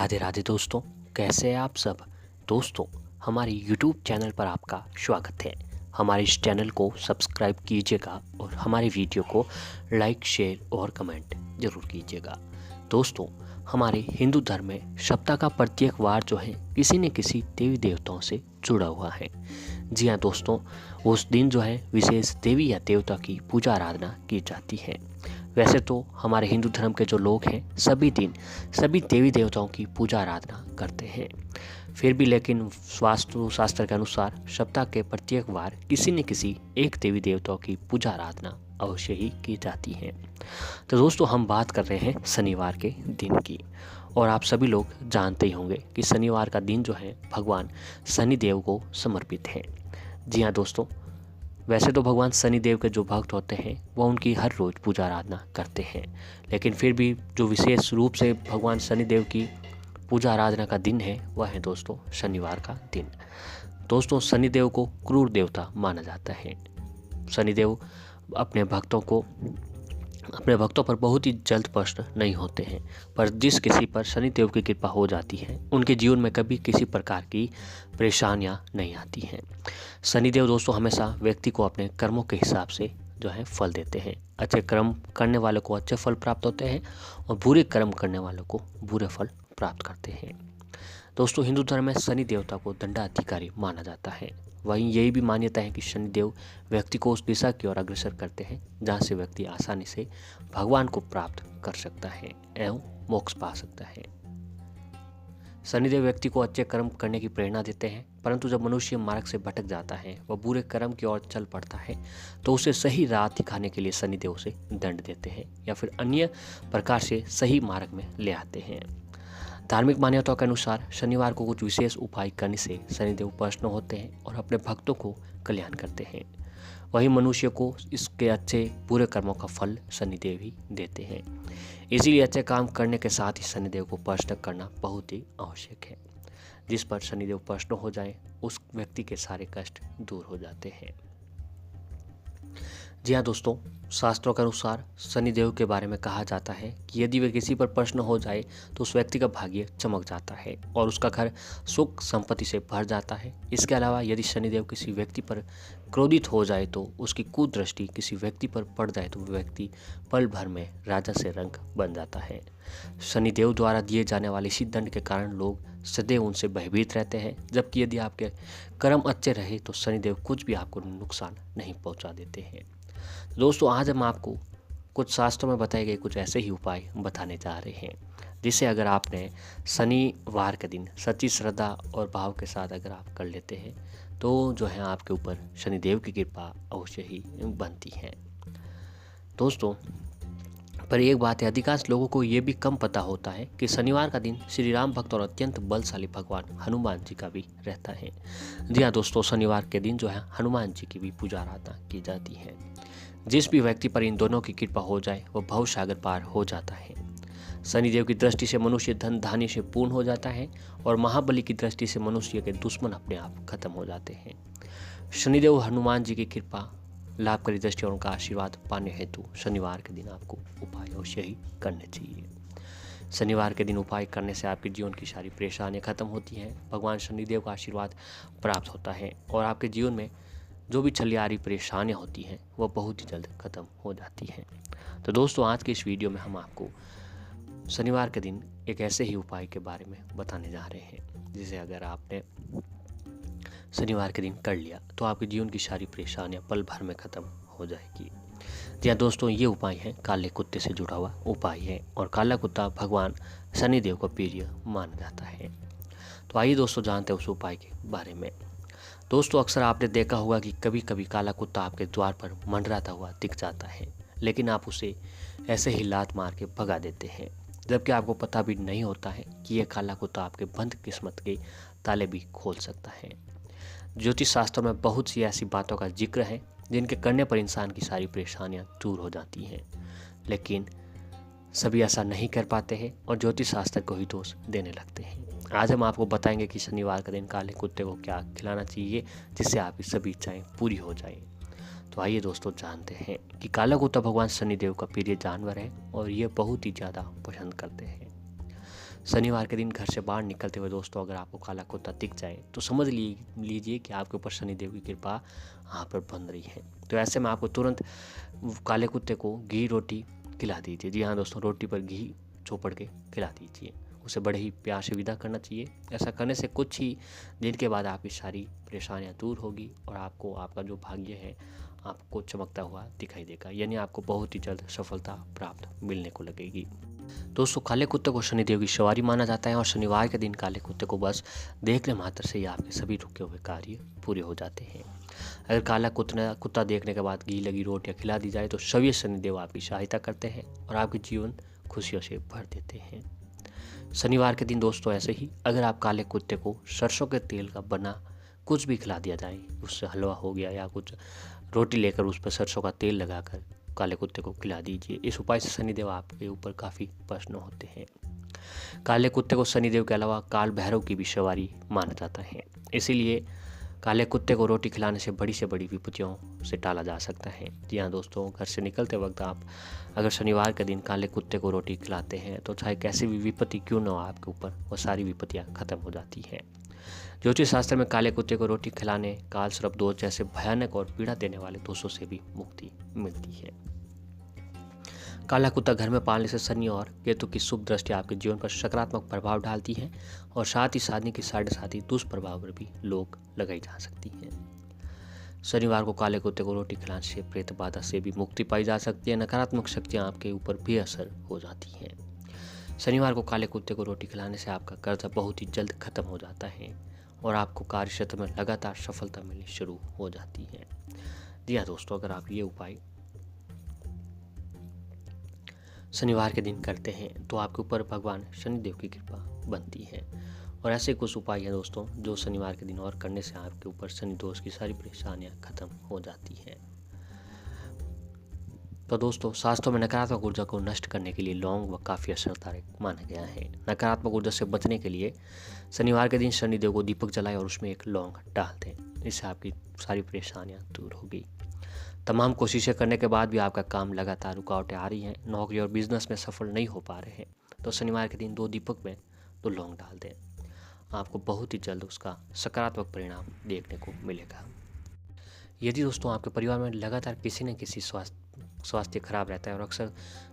राधे राधे दोस्तों, कैसे हैं आप सब। दोस्तों, हमारे YouTube चैनल पर आपका स्वागत है। हमारे इस चैनल को सब्सक्राइब कीजिएगा और हमारे वीडियो को लाइक, शेयर और कमेंट ज़रूर कीजिएगा। दोस्तों, हमारे हिंदू धर्म में सप्ताह का प्रत्येक वार जो है किसी न किसी देवी देवताओं से जुड़ा हुआ है। जी हाँ दोस्तों, उस दिन जो है विशेष देवी या देवता की पूजा आराधना की जाती है। वैसे तो हमारे हिंदू धर्म के जो लोग हैं सभी दिन सभी देवी देवताओं की पूजा आराधना करते हैं। फिर भी लेकिन वास्तु शास्त्र के अनुसार सप्ताह के प्रत्येक वार किसी न किसी एक देवी देवताओं की पूजा आराधना अवश्य ही की जाती है। तो दोस्तों, हम बात कर रहे हैं शनिवार के दिन की। और आप सभी लोग जानते ही होंगे कि शनिवार का दिन जो है भगवान शनिदेव को समर्पित है। जी हाँ दोस्तों, वैसे तो भगवान शनिदेव के जो भक्त होते हैं वह उनकी हर रोज़ पूजा आराधना करते हैं, लेकिन फिर भी जो विशेष रूप से भगवान शनिदेव की पूजा आराधना का दिन है वह है दोस्तों शनिवार का दिन। दोस्तों, शनिदेव को क्रूर देवता माना जाता है। शनिदेव अपने भक्तों पर बहुत ही जल्द प्रसन्न नहीं होते हैं, पर जिस किसी पर शनिदेव की कृपा हो जाती है उनके जीवन में कभी किसी प्रकार की परेशानियां नहीं आती हैं। शनिदेव दोस्तों हमेशा व्यक्ति को अपने कर्मों के हिसाब से जो है फल देते हैं। अच्छे कर्म करने वालों को अच्छे फल प्राप्त होते हैं और बुरे कर्म करने वालों को बुरे फल प्राप्त करते हैं। दोस्तों, हिंदू धर्म में शनि देवता को दंडाधिकारी माना जाता है। वहीं यही भी मान्यता है कि शनिदेव व्यक्ति को उस दिशा की ओर अग्रसर करते हैं जहाँ से व्यक्ति आसानी से भगवान को प्राप्त कर सकता है एवं मोक्ष पा सकता है। शनिदेव व्यक्ति को अच्छे कर्म करने की प्रेरणा देते हैं, परंतु जब मनुष्य मार्ग से भटक जाता है वह बुरे कर्म की ओर चल पड़ता है तो उसे सही राह दिखाने के लिए शनिदेव उसे दंड देते हैं या फिर अन्य प्रकार से सही मार्ग में ले आते हैं। धार्मिक मान्यताओं के अनुसार शनिवार को कुछ विशेष उपाय करने से शनिदेव प्रसन्न होते हैं और अपने भक्तों को कल्याण करते हैं। वही मनुष्य को इसके अच्छे बुरे कर्मों का फल शनिदेव ही देते हैं। इसीलिए अच्छे काम करने के साथ ही शनिदेव को प्रसन्न करना बहुत ही आवश्यक है। जिस पर शनिदेव प्रसन्न हो जाए उस व्यक्ति के सारे कष्ट दूर हो जाते हैं। जी हाँ दोस्तों, शास्त्रों के अनुसार शनिदेव के बारे में कहा जाता है कि यदि वे किसी पर प्रसन्न हो जाए तो उस व्यक्ति का भाग्य चमक जाता है और उसका घर सुख संपत्ति से भर जाता है। इसके अलावा यदि शनिदेव किसी व्यक्ति पर क्रोधित हो जाए तो उसकी कुदृष्टि किसी व्यक्ति पर पड़ जाए तो वह व्यक्ति पल भर में राजा से रंक बन जाता है। शनिदेव द्वारा दिए जाने वाले इसी दंड के कारण लोग सदैव उनसे भयभीत रहते हैं, जबकि यदि आपके कर्म अच्छे रहे तो शनिदेव कुछ भी आपको नुकसान नहीं पहुंचा देते हैं। दोस्तों, आज हम आपको कुछ शास्त्रों में बताए गए कुछ ऐसे ही उपाय बताने जा रहे हैं जिसे अगर आपने शनिवार के दिन सच्ची श्रद्धा और भाव के साथ अगर आप कर लेते हैं तो जो है आपके ऊपर शनिदेव की कृपा अवश्य ही बनती है। दोस्तों, पर एक बात है, अधिकांश लोगों को ये भी कम पता होता है कि शनिवार का दिन श्री राम भक्त और अत्यंत बलशाली भगवान हनुमान जी का भी रहता है। जी हाँ दोस्तों, शनिवार के दिन जो है हनुमान जी की भी पूजा आराधना की जाती है। जिस भी व्यक्ति पर इन दोनों की कृपा हो जाए वह भव सागर पार हो जाता है। शनिदेव की दृष्टि से मनुष्य धन धान्य से पूर्ण हो जाता है और महाबली की दृष्टि से मनुष्य के दुश्मन अपने आप खत्म हो जाते हैं। शनिदेव हनुमान जी की कृपा लाभकारी दृष्टि और उनका आशीर्वाद पाने हेतु शनिवार के दिन आपको उपाय अवश्य ही करने चाहिए। शनिवार के दिन उपाय करने से आपके जीवन की सारी परेशानियां खत्म होती हैं, भगवान शनिदेव का आशीर्वाद प्राप्त होता है और आपके जीवन में जो भी छलियारी परेशानियां होती हैं वह बहुत ही जल्द खत्म हो जाती हैं। तो दोस्तों, आज के इस वीडियो में हम आपको शनिवार के दिन एक ऐसे ही उपाय के बारे में बताने जा रहे हैं जिसे अगर आपने शनिवार के दिन कर लिया तो आपके जीवन की सारी परेशानियां पल भर में खत्म हो जाएगी। जी हाँ दोस्तों, ये उपाय है काले कुत्ते से जुड़ा हुआ उपाय है और काला कुत्ता भगवान शनिदेव का प्रिय माना जाता है। तो आइए दोस्तों जानते हैं उस उपाय के बारे में। दोस्तों, अक्सर आपने देखा होगा कि कभी कभी काला कुत्ता आपके द्वार पर मंडराता हुआ दिख जाता है, लेकिन आप उसे ऐसे ही लात मार के भगा देते हैं, जबकि आपको पता भी नहीं होता है कि यह काला कुत्ता आपके बंद किस्मत के ताले भी खोल सकता है। ज्योतिष शास्त्र में बहुत सी ऐसी बातों का जिक्र है जिनके करने पर इंसान की सारी परेशानियां दूर हो जाती हैं, लेकिन सभी ऐसा नहीं कर पाते हैं और ज्योतिष शास्त्र को ही दोष देने लगते हैं। आज हम आपको बताएंगे कि शनिवार का दिन काले कुत्ते को क्या खिलाना चाहिए जिससे आपकी सभी इच्छाएं पूरी हो जाएं। तो आइए दोस्तों जानते हैं कि काला कुत्ता भगवान शनिदेव का प्रिय जानवर है और ये बहुत ही ज़्यादा पसंद करते हैं। शनिवार के दिन घर से बाहर निकलते हुए दोस्तों अगर आपको काला कुत्ता दिख जाए तो समझ लीजिए कि आपके ऊपर शनिदेव की कृपा यहाँ पर बन रही है। तो ऐसे में आपको तुरंत काले कुत्ते को घी रोटी खिला दीजिए। जी हाँ दोस्तों, रोटी पर घी चोपड़ के खिला दीजिए। उसे बड़े ही प्यार से विदा करना चाहिए। ऐसा करने से कुछ ही दिन के बाद आपकी सारी परेशानियां दूर होगी और आपको आपका जो भाग्य है आपको चमकता हुआ दिखाई देगा, यानी आपको बहुत ही जल्द सफलता प्राप्त मिलने को लगेगी। दोस्तों, काले कुत्ते को शनिदेव की सवारी माना जाता है और शनिवार के दिन काले कुत्ते को बस देखने मात्र से ही आपके सभी रुके हुए कार्य पूरे हो जाते हैं। अगर काला कुत्ता देखने के बाद घी लगी रोटियां खिला दी जाए तो सभी शनिदेव आपकी सहायता करते हैं और आपके जीवन खुशियों से भर देते हैं। शनिवार के दिन दोस्तों ऐसे ही अगर आप काले कुत्ते को सरसों के तेल का बना कुछ भी खिला दिया जाए, उससे हलवा हो गया या कुछ रोटी लेकर उस पर सरसों का तेल लगाकर काले कुत्ते को खिला दीजिए। इस उपाय से शनिदेव आपके ऊपर काफ़ी प्रसन्न होते हैं। काले कुत्ते को शनिदेव के अलावा काल भैरव की भी सवारी माना जाता है, इसीलिए काले कुत्ते को रोटी खिलाने से बड़ी विपत्तियों से टाला जा सकता है। जी हाँ दोस्तों, घर से निकलते वक्त आप अगर शनिवार के दिन काले कुत्ते को रोटी खिलाते हैं तो चाहे कैसी भी विपत्ति क्यों न हो आपके ऊपर, वो सारी विपत्तियाँ खत्म हो जाती हैं। ज्योतिष शास्त्र में काले कुत्ते को रोटी खिलाने काल सर्प दोष जैसे भयानक और पीड़ा देने वाले दोषों से भी मुक्ति मिलती है। काला कुत्ता घर में पालने से शनि और केतु की शुभ दृष्टि आपके जीवन पर सकारात्मक प्रभाव डालती है और साथ ही शादी के साथ ही दुष्प्रभाव पर भी लोग लगाई जा सकती है। शनिवार को काले कुत्ते को रोटी खिलाने से प्रेत बाधा से भी मुक्ति पाई जा सकती है। नकारात्मक शक्तियाँ आपके ऊपर बेअसर हो जाती हैं। शनिवार को काले कुत्ते को रोटी खिलाने से आपका कर्जा बहुत ही जल्द खत्म हो जाता है और आपको कार्य क्षेत्र में लगातार सफलता मिलनी शुरू हो जाती है। जी हाँ दोस्तों, अगर आप ये उपाय शनिवार के दिन करते हैं तो आपके ऊपर भगवान शनिदेव की कृपा बनती है। और ऐसे कुछ उपाय हैं दोस्तों जो शनिवार के दिन और करने से आपके ऊपर शनि दोष की सारी परेशानियां खत्म हो जाती हैं। तो दोस्तों, शास्त्रों में नकारात्मक ऊर्जा को नष्ट करने के लिए लौंग व काफ़ी असरदायक माना गया है। नकारात्मक ऊर्जा से बचने के लिए शनिवार के दिन शनिदेव को दीपक जलाएं और उसमें एक लौंग डाल दें। इससे आपकी सारी परेशानियां दूर होगी। तमाम कोशिशें करने के बाद भी आपका काम लगातार रुकावटें आ रही हैं, नौकरी और बिजनेस में सफल नहीं हो पा रहे हैं, तो शनिवार के दिन 2 दीपक में 2 लौंग डाल दें। आपको बहुत ही जल्द उसका सकारात्मक परिणाम देखने को मिलेगा। यदि दोस्तों आपके परिवार में लगातार किसी न किसी स्वास्थ्य खराब रहता है और अक्सर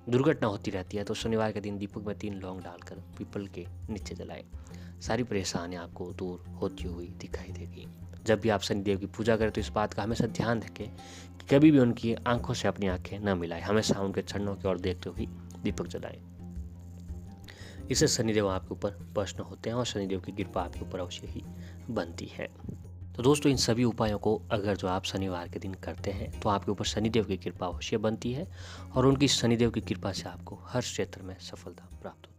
दुर्घटना होती रहती है, तो शनिवार के दिन दीपक में 3 लौंग डालकर पीपल के नीचे जलाएं। सारी परेशानियां आपको दूर होती हुई दिखाई देगी। जब भी आप शनिदेव की पूजा करें तो इस बात का हमेशा ध्यान रखें कि कभी भी उनकी आंखों से अपनी आंखें न मिलाएं। हमेशा उनके चरणों की ओर देखते हुए दीपक जलाएं। इससे शनिदेव आपके ऊपर प्रसन्न होते हैं और शनिदेव की कृपा आपके ऊपर अवश्य ही बनती है। तो दोस्तों, इन सभी उपायों को अगर जो आप शनिवार के दिन करते हैं तो आपके ऊपर शनिदेव की कृपा अवश्य बनती है और उनकी शनिदेव की कृपा से आपको हर क्षेत्र में सफलता प्राप्त